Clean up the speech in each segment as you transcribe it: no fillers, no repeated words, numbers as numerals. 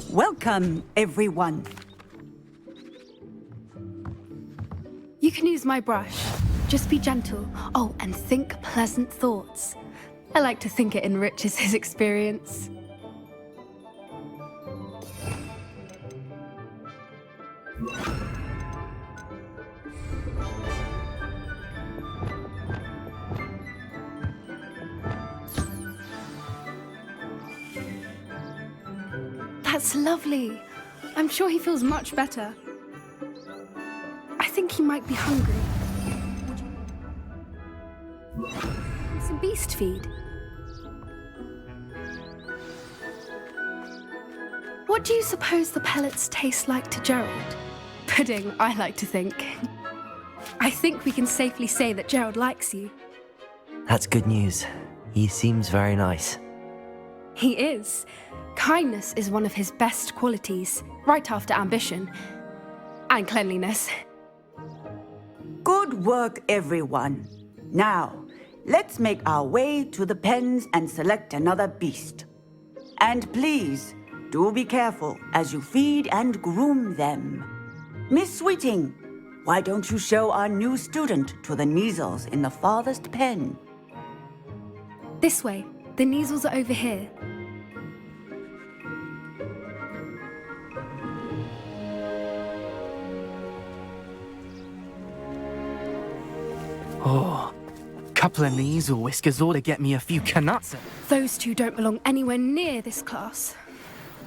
Welcome, everyone. You can use my brush. Just be gentle. Oh, and think pleasant thoughts. I like to think it enriches his experience. That's lovely. I'm sure he feels much better. I think he might be hungry. Some beast feed. What do you suppose the pellets taste like to Gerald? Pudding, I like to think. I think we can safely say that Gerald likes you. That's good news. He seems very nice. He is. Kindness is one of his best qualities, right after ambition and cleanliness. Good work, everyone. Now, let's make our way to the pens and select another beast. And please, do be careful as you feed and groom them. Miss Sweeting, why don't you show our new student to the Neasels in the farthest pen? This way. The Neasels are over here. Oh, couple of Neasel whiskers ought to get me a few canuts. Those two don't belong anywhere near this class.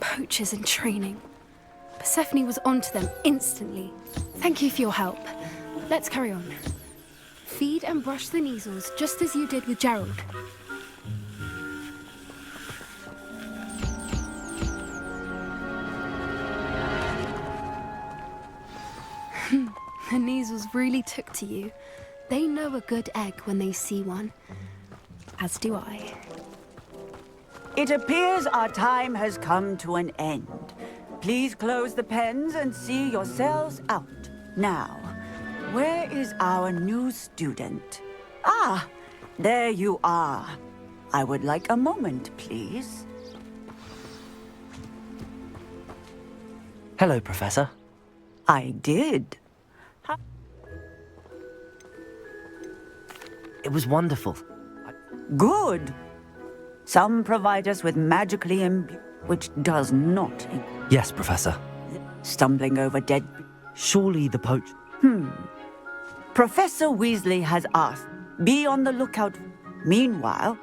Poachers in training. Persephone was onto them instantly. Thank you for your help. Let's carry on. Feed and brush the Neasels just as you did with Gerald. The Neasels really took to you. They know a good egg when they see one. As do I. It appears our time has come to an end. Please close the pens and see yourselves out. Now, where is our new student? Ah, there you are. I would like a moment, please. Hello, Professor. I did. It was wonderful. Good. Some provide us with magically imbued, which does not. Yes, Professor. Stumbling over dead. Surely the poach... Professor Weasley has asked. Be on the lookout. Meanwhile...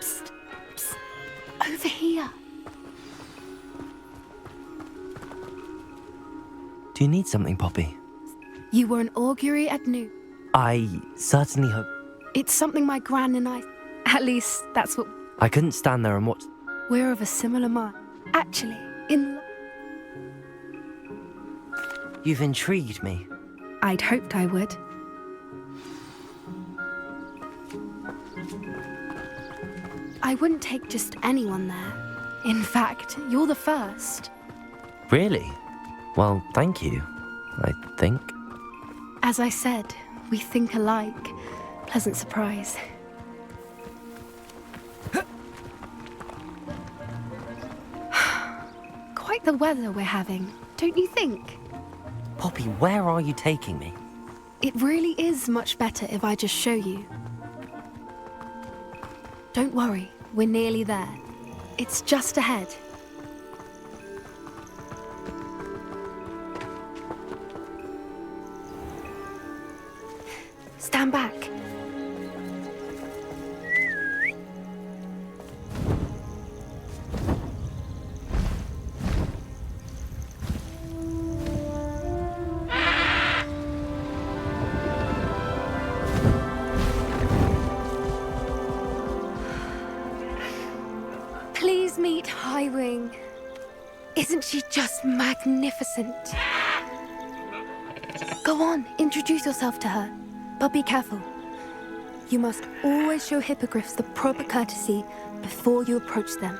Psst, psst. Over here. Do you need something, Poppy? You were an augury at noon. I certainly hope... It's something my gran and I... At least, that's what... I couldn't stand there and watch... We're of a similar mind. Actually, in... You've intrigued me. I'd hoped I would. I wouldn't take just anyone there. In fact, you're the first. Really? Well, thank you, I think. As I said, we think alike. Pleasant surprise. Quite the weather we're having, don't you think? Poppy, where are you taking me? It really is much better if I just show you. Don't worry, we're nearly there. It's just ahead. Stand back. Please meet Highwing. Isn't she just magnificent? Go on, introduce yourself to her. But be careful. You must always show hippogriffs the proper courtesy before you approach them.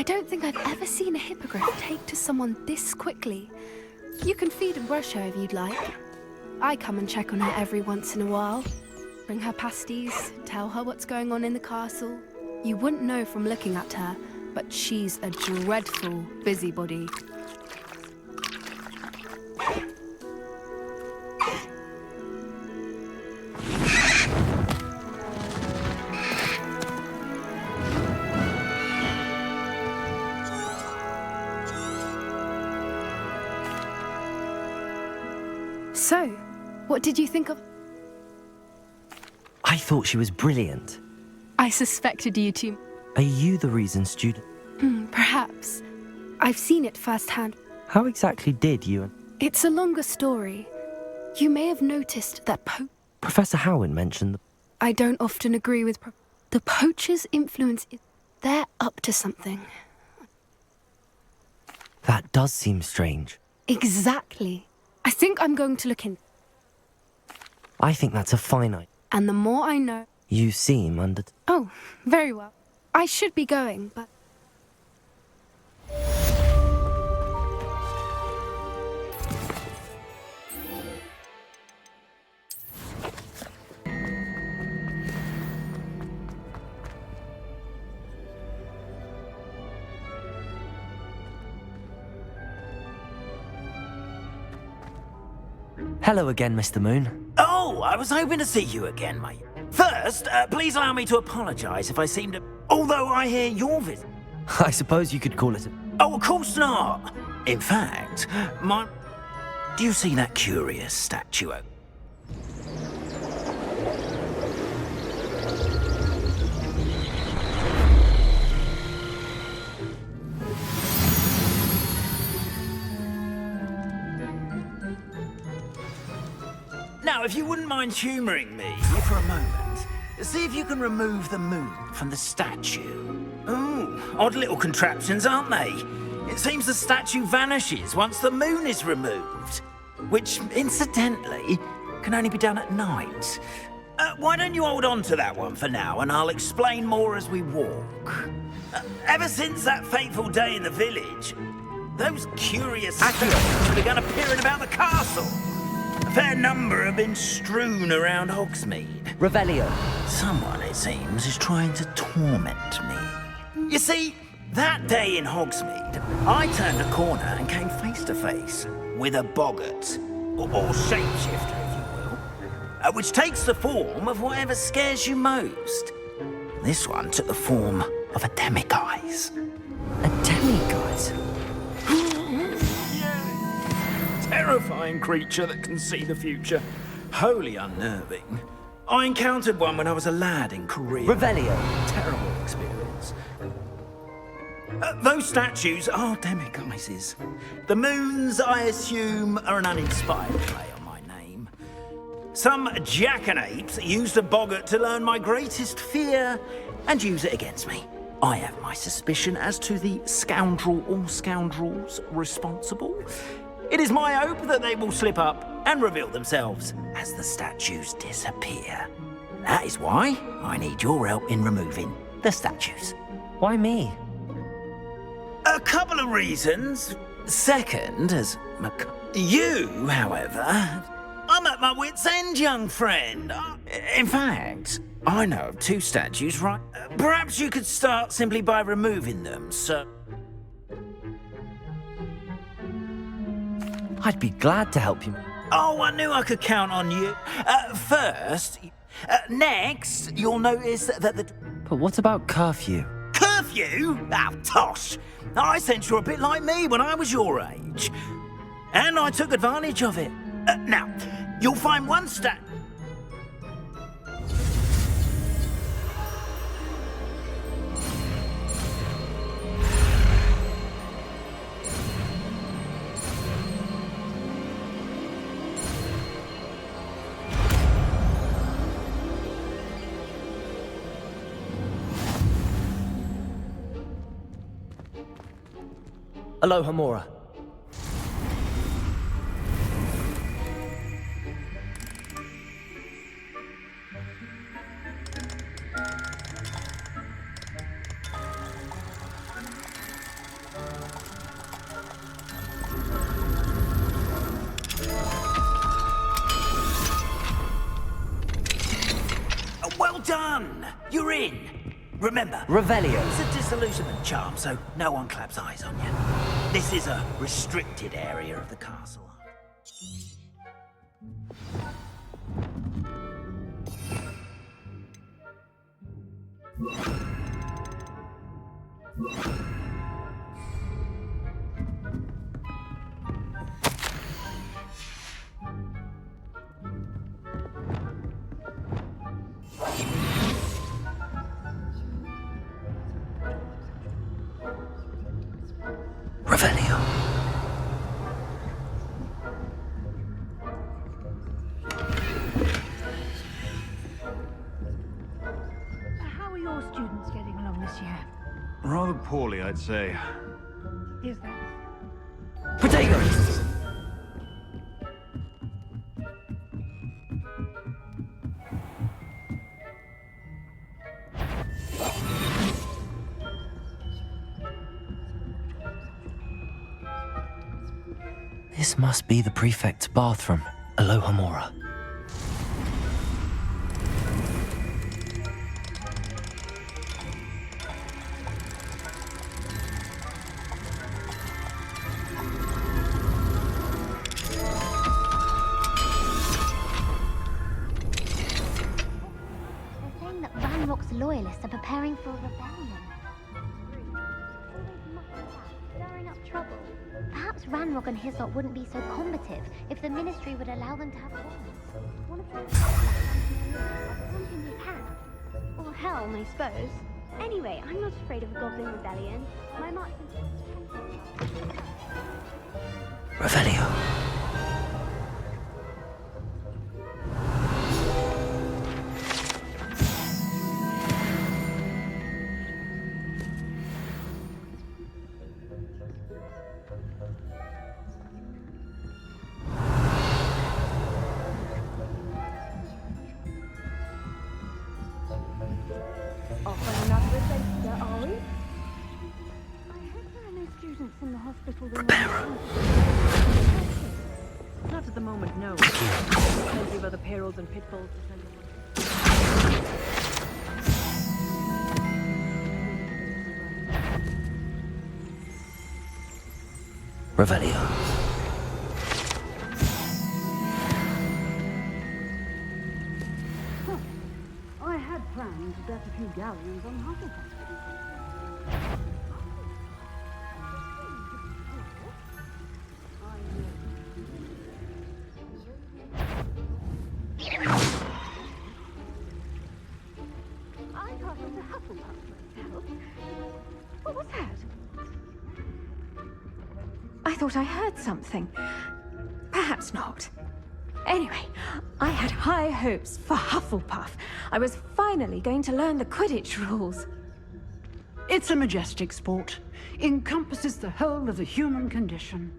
I don't think I've ever seen a hippogriff take to someone this quickly. You can feed and brush her if you'd like. I come and check on her every once in a while. Bring her pasties, tell her what's going on in the castle. You wouldn't know from looking at her, but she's a dreadful busybody. So, what did you think of... I thought she was brilliant. I suspected you two. Are you the reason student... Perhaps. I've seen it firsthand. How exactly did you and... It's a longer story. You may have noticed that Professor Howard mentioned the... I don't often agree with the poacher's influence. They're up to something. That does seem strange. Exactly. I think I'm going to look in. I think that's a fine idea. And the more I know... You seem under... Oh, very well. I should be going, but... Hello again, Mr. Moon. Oh, I was hoping to see you again, mate. First, please allow me to apologise if I seem to... Although I hear your visit... I suppose you could call it a... Oh, of course not. In fact, my... Do you see that curious statue? Now, if you wouldn't mind humouring me for a moment, see if you can remove the moon from the statue. Ooh, odd little contraptions, aren't they? It seems the statue vanishes once the moon is removed, which, incidentally, can only be done at night. Why don't you hold on to that one for now, and I'll explain more as we walk. Ever since that fateful day in the village, those curious statues have begun appearing about the castle. A fair number have been strewn around Hogsmeade. Revelio. Someone, it seems, is trying to torment me. You see, that day in Hogsmeade, I turned a corner and came face to face with a boggart, or shapeshifter, if you will, which takes the form of whatever scares you most. This one took the form of a demiguise. A demiguise? Terrifying creature that can see the future. Wholly unnerving. I encountered one when I was a lad in Korea. Revelio. Terrible experience. Those statues are demiguises. The moons, I assume, are an uninspired play on my name. Some jackanapes used a boggart to learn my greatest fear and use it against me. I have my suspicion as to the scoundrel or scoundrels responsible. It is my hope that they will slip up and reveal themselves as the statues disappear. That is why I need your help in removing the statues. Why me? A couple of reasons. Second, as you, however, I'm at my wit's end, young friend. In fact, I know of two statues, right? Perhaps you could start simply by removing them, so... I'd be glad to help you. Oh, I knew I could count on you. Next, you'll notice that the... But what about curfew? Curfew? Oh, tosh. I sense you're a bit like me when I was your age. And I took advantage of it. Now, you'll find one stat... Aloha, Mora. You're in. Remember, Revelio. it's a disillusionment charm, so no one claps eyes on you. This is a restricted area of the castle. Revelio. How are your students getting along this year? Rather poorly, I'd say. Is that? Potatoes! This must be the prefect's bathroom. Aloha Mora. They're saying that Ranrock's loyalists are preparing for a rebellion. Stirring up trouble. Perhaps Ranrock and his lot wouldn't be so combative if the Ministry would allow them to have bombs. One of them something they can. Or helm, I suppose. Anyway, I'm not afraid of a goblin rebellion. My marks Revelio. off on another adventure, are we? I hope there are no students in the hospital room. Not at the moment, no. Plenty of other perils and pitfalls to send them. Revelio. I had planned to bet a few galleons on Hufflepuff. I thought it was a Hufflepuff myself. What was that? I thought I heard something. Perhaps not. Anyway, I had high hopes for Hufflepuff. I was finally going to learn the Quidditch rules. It's a majestic sport. Encompasses the whole of the human condition.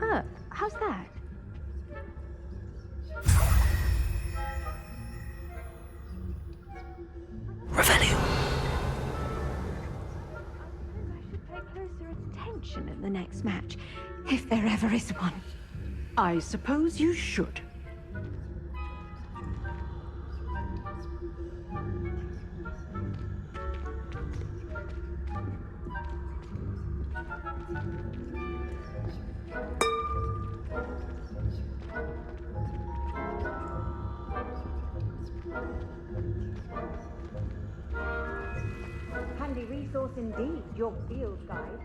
Oh, how's that? Revelio. I should pay closer attention in the next match, if there ever is one. I suppose you should. Handy resource indeed, your field guide.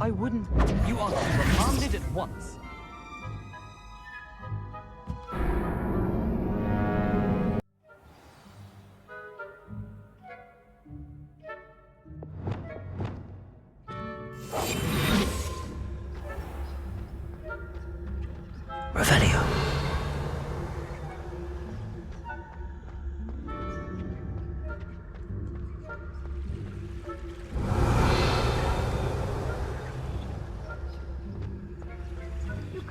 I wouldn't. You are commanded at once. Revelio.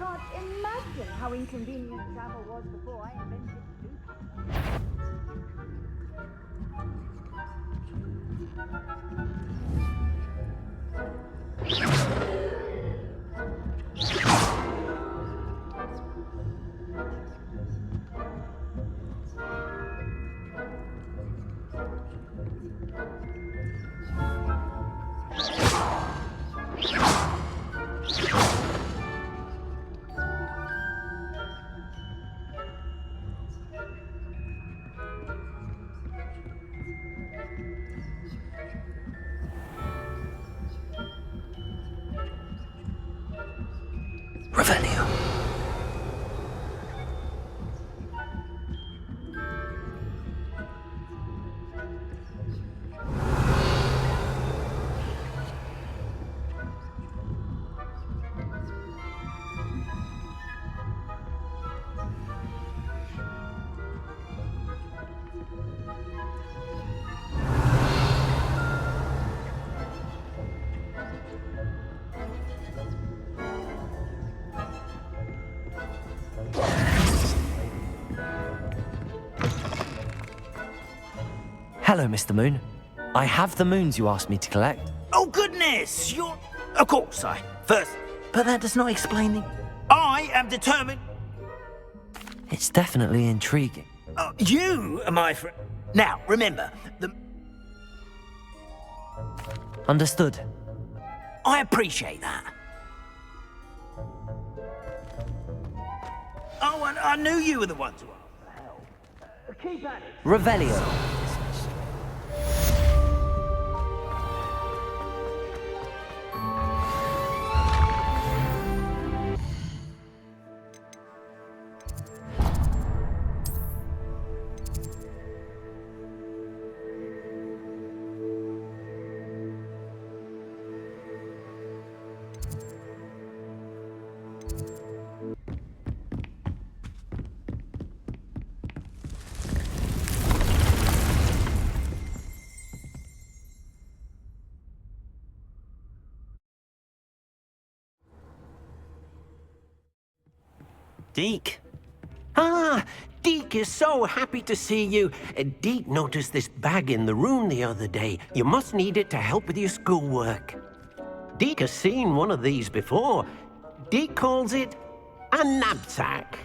can't imagine how inconvenient travel was before I invented Revelio. Hello, Mr. Moon. I have the moons you asked me to collect. Oh, goodness! You're... Of course, first... But that does not explain the... I am determined... It's definitely intriguing. You are my friend... Now, remember, the... Understood. I appreciate that. Oh, and I knew you were the one to ask for help. Keep at it. Revelio. Deke. Ah, Deke is so happy to see you. Deke noticed this bag in the room the other day. You must need it to help with your schoolwork. Deke has seen one of these before. Deke calls it a knapsack.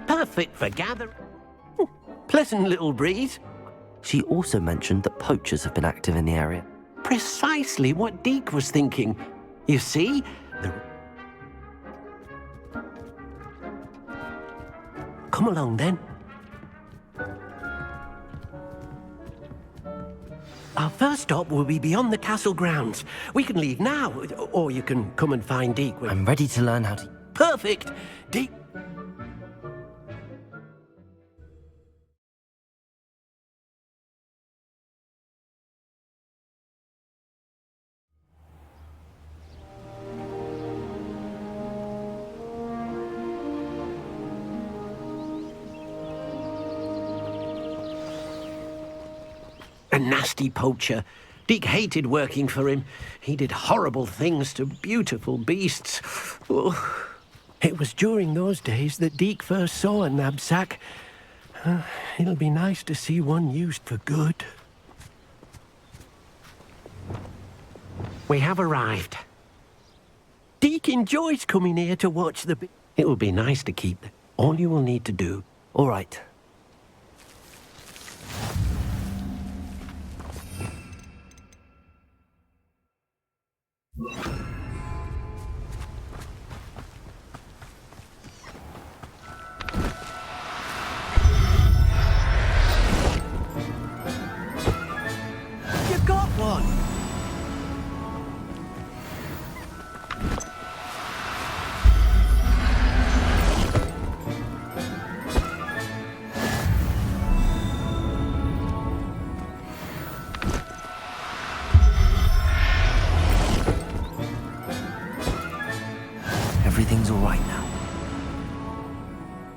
Perfect for gathering. Pleasant little breeze. She also mentioned that poachers have been active in the area. Precisely what Deke was thinking. You see, Come along, then. Our first stop will be beyond the castle grounds. We can leave now, or you can come and find Deke. I'm ready to learn how to... Perfect! Deke... A nasty poacher. Deke hated working for him. He did horrible things to beautiful beasts. Oh. It was during those days that Deke first saw a knapsack. It'll be nice to see one used for good. We have arrived. Deke enjoys coming here to watch the... It will be nice to keep them. All you will need to do... All right. You got one! Everything's all right now.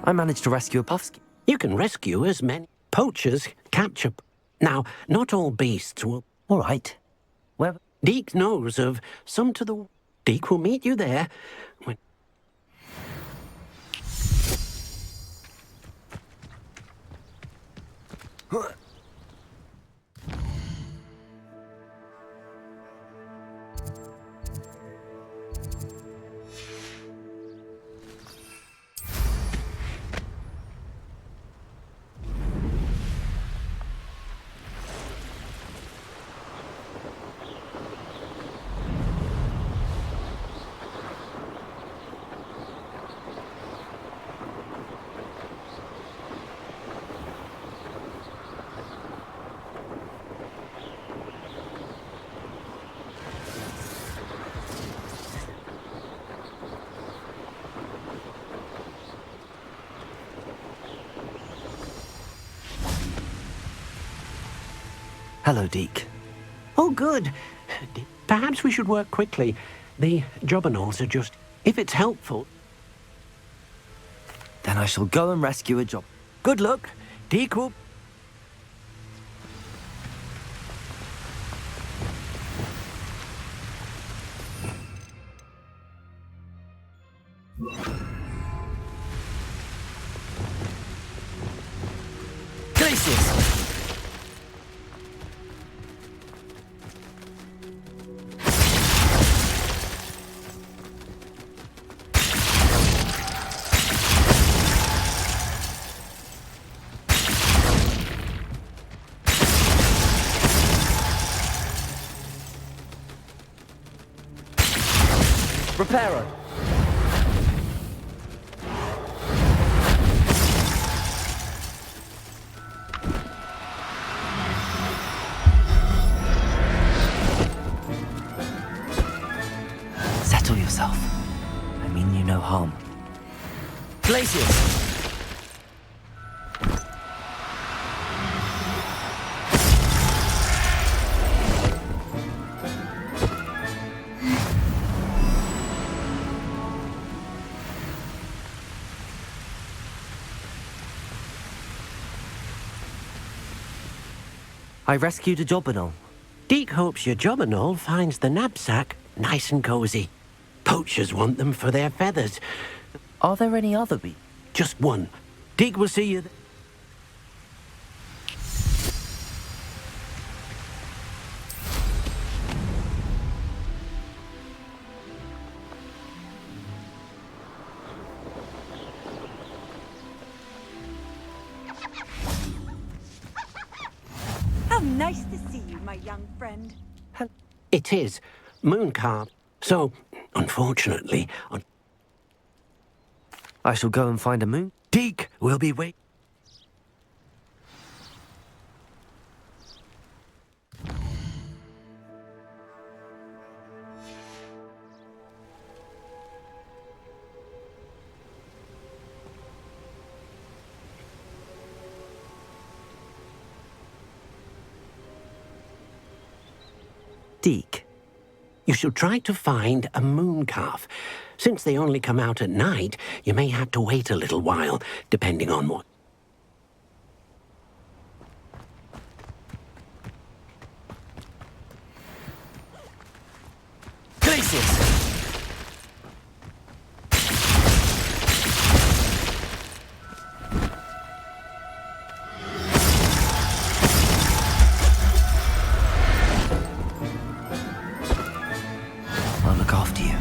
I managed to rescue a puffskin. You can rescue as many poachers capture... Now, not all beasts will... All right. Where... Deke knows of some to the... Deke will meet you there. When... Hello, Deke. Oh, good. Perhaps we should work quickly. The jobberknolls are just... If it's helpful... Then I shall go and rescue a job. Good luck. Deke will... Glaciers! Reparo. Settle yourself. I mean you no harm. Glaciers! I rescued a jobberknoll. Deke hopes your jobberknoll finds the knapsack nice and cozy. Poachers want them for their feathers. Are there any other beasts? Just one. Deke will see you... How nice to see you, my young friend. It is. Mooncarp. So, unfortunately... I shall go and find a moon. Deke will be waiting. Deke. You should try to find a mooncalf. Since they only come out at night, you may have to wait a little while, depending on what... Glaciers! I'll look after you.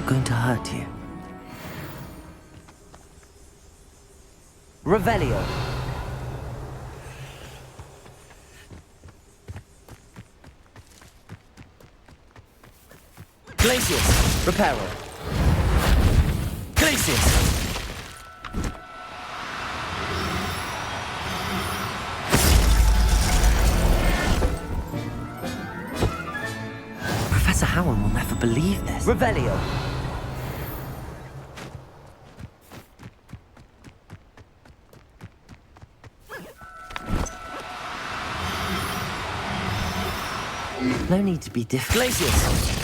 Going to hurt you. Revelio. Glaciers. Reparo. Glaciers. believe this. Revelio. No need to be Glacius.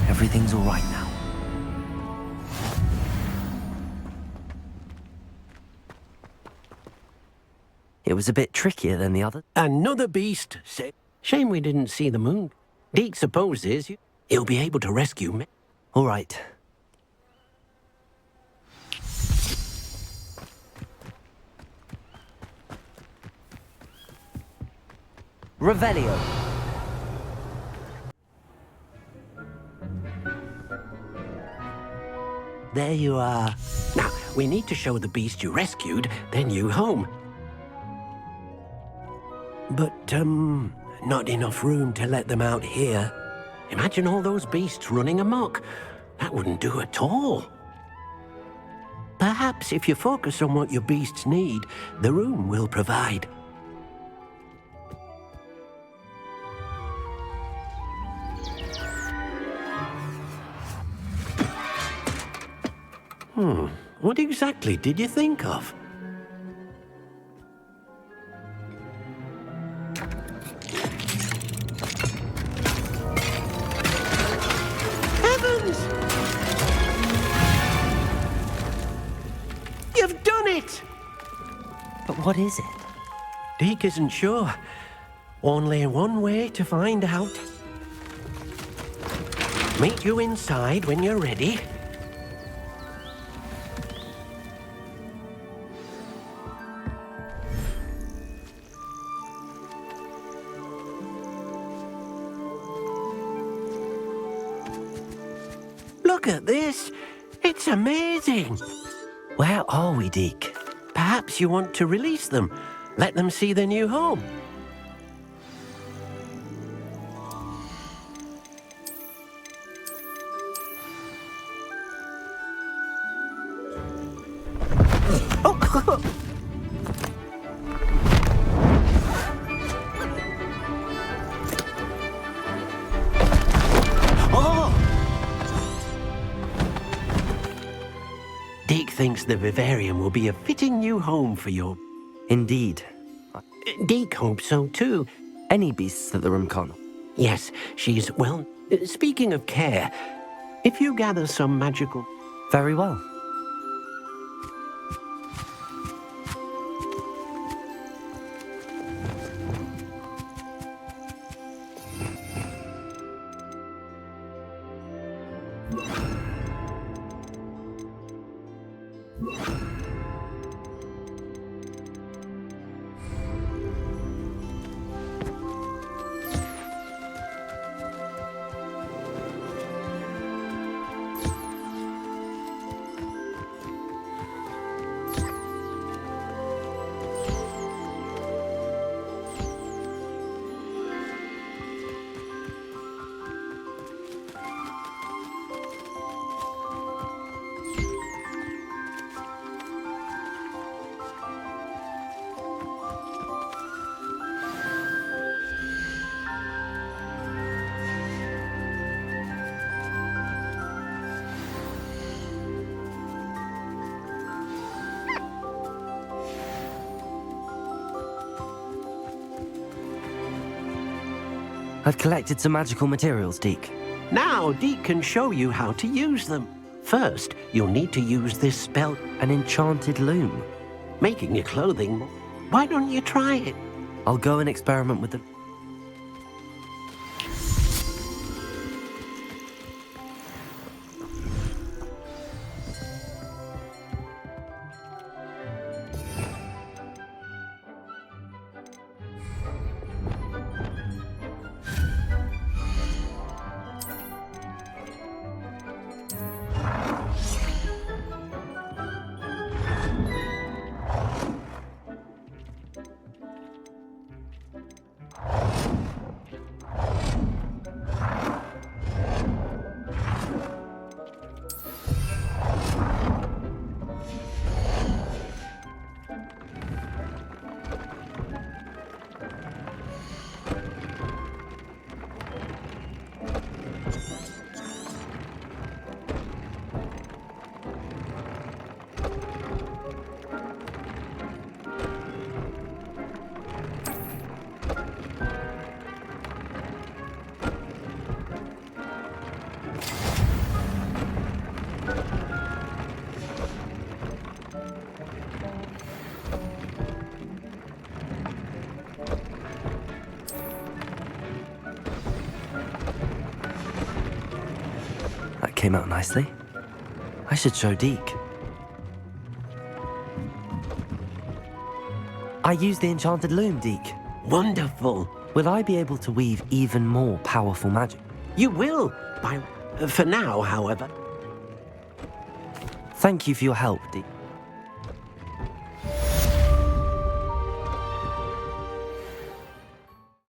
Everything's all right now. It was a bit trickier than the other. Another beast. Shame we didn't see the moon. Deke supposes he'll be able to rescue me. All right. Revelio. There you are. Now, we need to show the beast you rescued their new home. But, not enough room to let them out here. Imagine all those beasts running amok. That wouldn't do at all. Perhaps if you focus on what your beasts need, the room will provide. What exactly did you think of? Heavens! You've done it! But what is it? Deke isn't sure. Only one way to find out. Meet you inside when you're ready. Look at this. It's amazing. Where are we, Deke? Perhaps you want to release them. Let them see their new home. Deke thinks the vivarium will be a fitting new home for your... Indeed. Deke hopes so too. Any beasts that the room can't. Yes, she's... well, speaking of care, if you gather some magical... Very well. I've collected some magical materials, Deke. Now Deke can show you how to use them. First, you'll need to use this spell. An enchanted loom. Making your clothing. Why don't you try it? I'll go and experiment with them. came out nicely. I should show Deke. I used the enchanted loom, Deke. Wonderful. Will I be able to weave even more powerful magic? You will. For now, however. Thank you for your help, Deke.